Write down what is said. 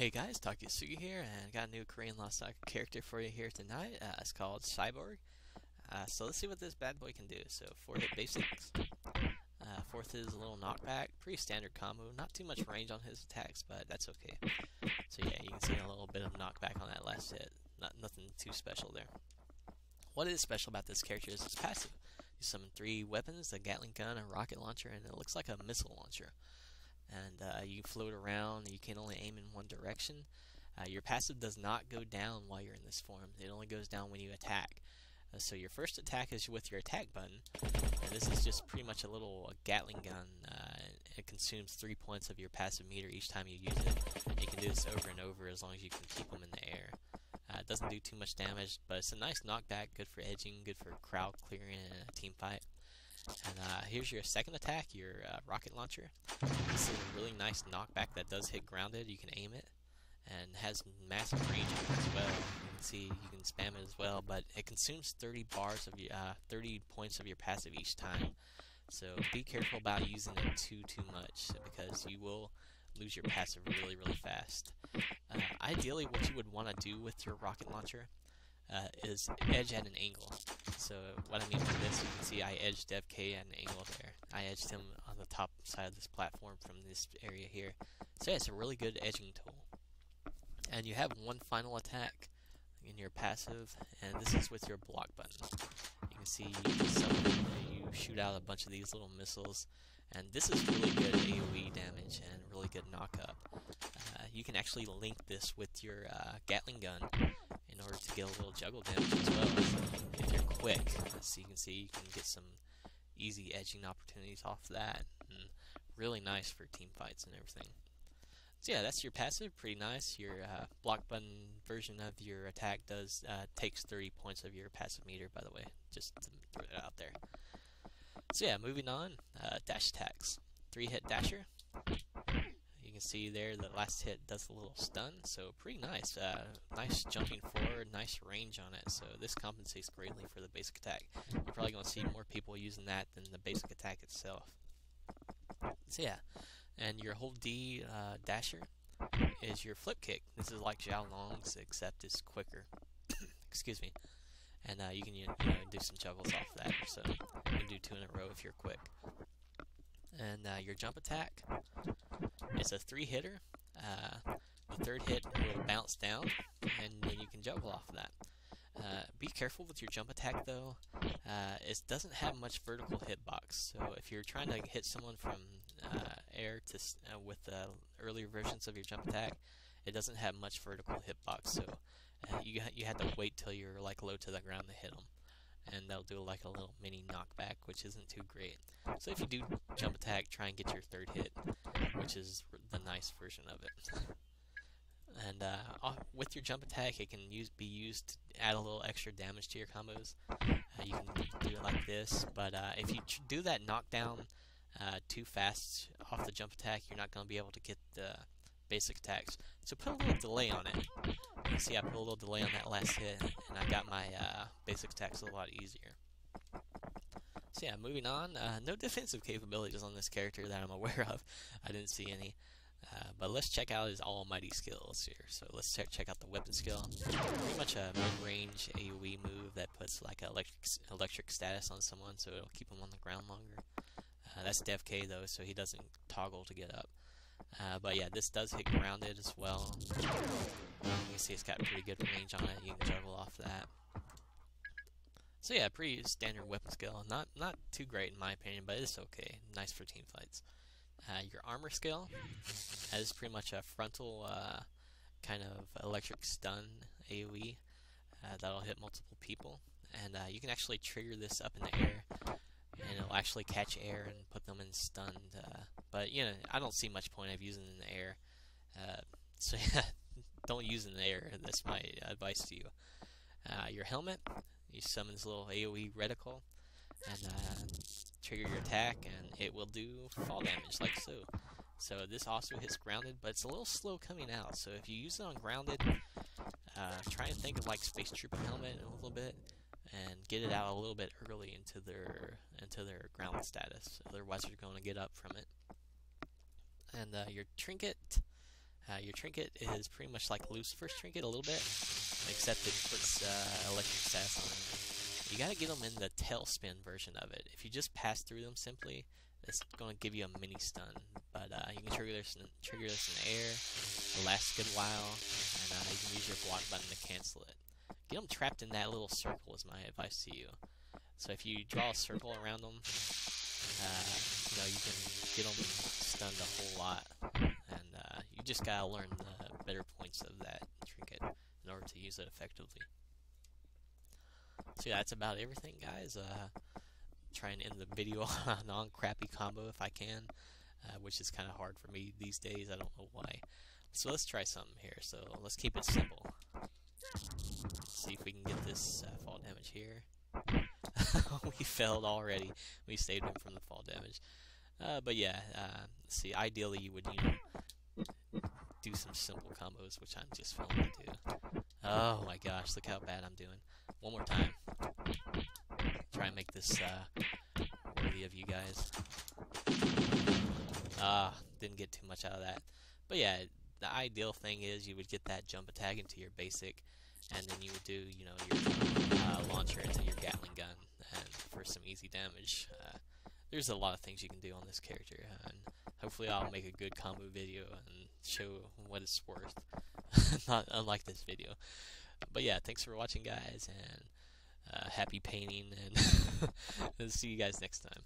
Hey guys, TakuyaSugi here, and got a new Korean Lost Saga character for you here tonight. It's called Cyborg. So let's see what this bad boy can do. So 4-hit basics. Fourth is a little knockback. Pretty standard combo. Not too much range on his attacks, but that's okay. So yeah, you can see a little bit of knockback on that last hit. Nothing too special there. What is special about this character is his passive. You summon 3 weapons, a Gatling gun, a rocket launcher, and it looks like a missile launcher. And you float around. You can only aim in one direction. Your passive does not go down while you're in this form. It only goes down when you attack. So your first attack is with your attack button, and this is just pretty much a little Gatling gun. It consumes 3 points of your passive meter each time you use it. You can do this over and over as long as you can keep them in the air. It doesn't do too much damage, but it's a nice knockback, good for edging, good for crowd clearing in a team fight. And here's your second attack, your rocket launcher. This is a really nice knockback that does hit grounded. You can aim it, and has massive range on it as well. You can see you can spam it as well, but it consumes 30 points of your passive each time. So be careful about using it too much, because you will lose your passive really fast. Ideally, what you would want to do with your rocket launcher is edge at an angle. So what I mean by this, you can see I edged DevK at an angle there. I edged him on the top side of this platform from this area here. So yeah, it's a really good edging tool. And you have one final attack in your passive, and this is with your block button. You can see you shoot out a bunch of these little missiles, and this is really good AoE damage and really good knock-up. You can actually link this with your Gatling gun in order to get a little juggle damage as well. If you're quick, so you can see you can get some easy edging opportunities off that, and really nice for team fights and everything. So yeah, that's your passive, pretty nice. Your block button version of your attack takes 30 points of your passive meter, by the way, just to throw it out there. So yeah, moving on, dash attacks. 3-hit dasher. You can see there the last hit does a little stun, so pretty nice. Nice jumping forward, nice range on it, so this compensates greatly for the basic attack. You're probably going to see more people using that than the basic attack itself. So yeah, and your hold D dasher is your flip kick. This is like Xiao Long's, except it's quicker. Excuse me. And you can do some juggles off that, so you can do 2 in a row if you're quick. And your jump attack, it's a 3-hitter. The third hit will bounce down, and then you can juggle off of that. Be careful with your jump attack though. It doesn't have much vertical hitbox, so if you're trying to hit someone from air to with earlier versions of your jump attack, it doesn't have much vertical hitbox. So you have to wait till you're like low to the ground to hit them, and that'll do like a little mini knockback, which isn't too great. So if you do jump attack, try and get your third hit, which is the nice version of it. And with your jump attack, it can be used to add a little extra damage to your combos. You can do it like this, but if you do that knockdown too fast off the jump attack, you're not going to be able to get the basic attacks. So put a little delay on it. You can see I put a little delay on that last hit, and I got my basic attacks a lot easier. So yeah, moving on. No defensive capabilities on this character that I'm aware of. I didn't see any. But let's check out his almighty skills here. So let's check out the weapon skill. Pretty much a mid-range AoE move that puts like electric status on someone, so it'll keep him on the ground longer. That's DevK though, so he doesn't toggle to get up. But yeah, this does hit grounded as well. You can see it's got pretty good range on it. You can juggle off that. So yeah, pretty standard weapon skill. Not too great in my opinion, but it's okay. Nice for team fights. Your armor skill has pretty much a frontal kind of electric stun AoE that'll hit multiple people, and you can actually trigger this up in the air, and it'll actually catch air and put them in stunned. But you know, I don't see much point of using it in the air, so yeah, don't use it in the air. That's my advice to you. Your helmet, you summon this little AoE reticle, and trigger your attack, and it will do fall damage like so. So this also hits grounded, but it's a little slow coming out. So if you use it on grounded, try and think of like Space Trooper helmet a little bit, and get it out a little bit early into their ground status. Otherwise, they're going to get up from it. And your trinket, Your trinket is pretty much like Lucifer's trinket a little bit, except it puts electric stats on them. You gotta get them in the tailspin version of it. If you just pass through them simply, it's gonna give you a mini stun. But you can trigger this in the air. It lasts a good while, and you can use your block button to cancel it. Get them trapped in that little circle is my advice to you. So if you draw a circle around them, you know, you can get them stunned a whole lot. And you just gotta learn the better points of that trinket in order to use it effectively. So yeah, that's about everything, guys. Try and end the video on a non-crappy combo if I can, which is kind of hard for me these days. I don't know why. So let's try something here. So let's keep it simple. See if we can get this fall damage here. We failed already. We saved him from the fall damage. But yeah, see, ideally you would, you know, do some simple combos, which I'm just failing to do. Oh my gosh, look how bad I'm doing. One more time. Try and make this worthy of you guys. Didn't get too much out of that. But yeah, the ideal thing is you would get that jump attack into your basic, and then you would do, you know, your launcher into your Gatling gun, and for some easy damage. There's a lot of things you can do on this character, and hopefully I'll make a good combo video and show what it's worth. Not unlike this video. But yeah, thanks for watching, guys, and happy painting, and see you guys next time.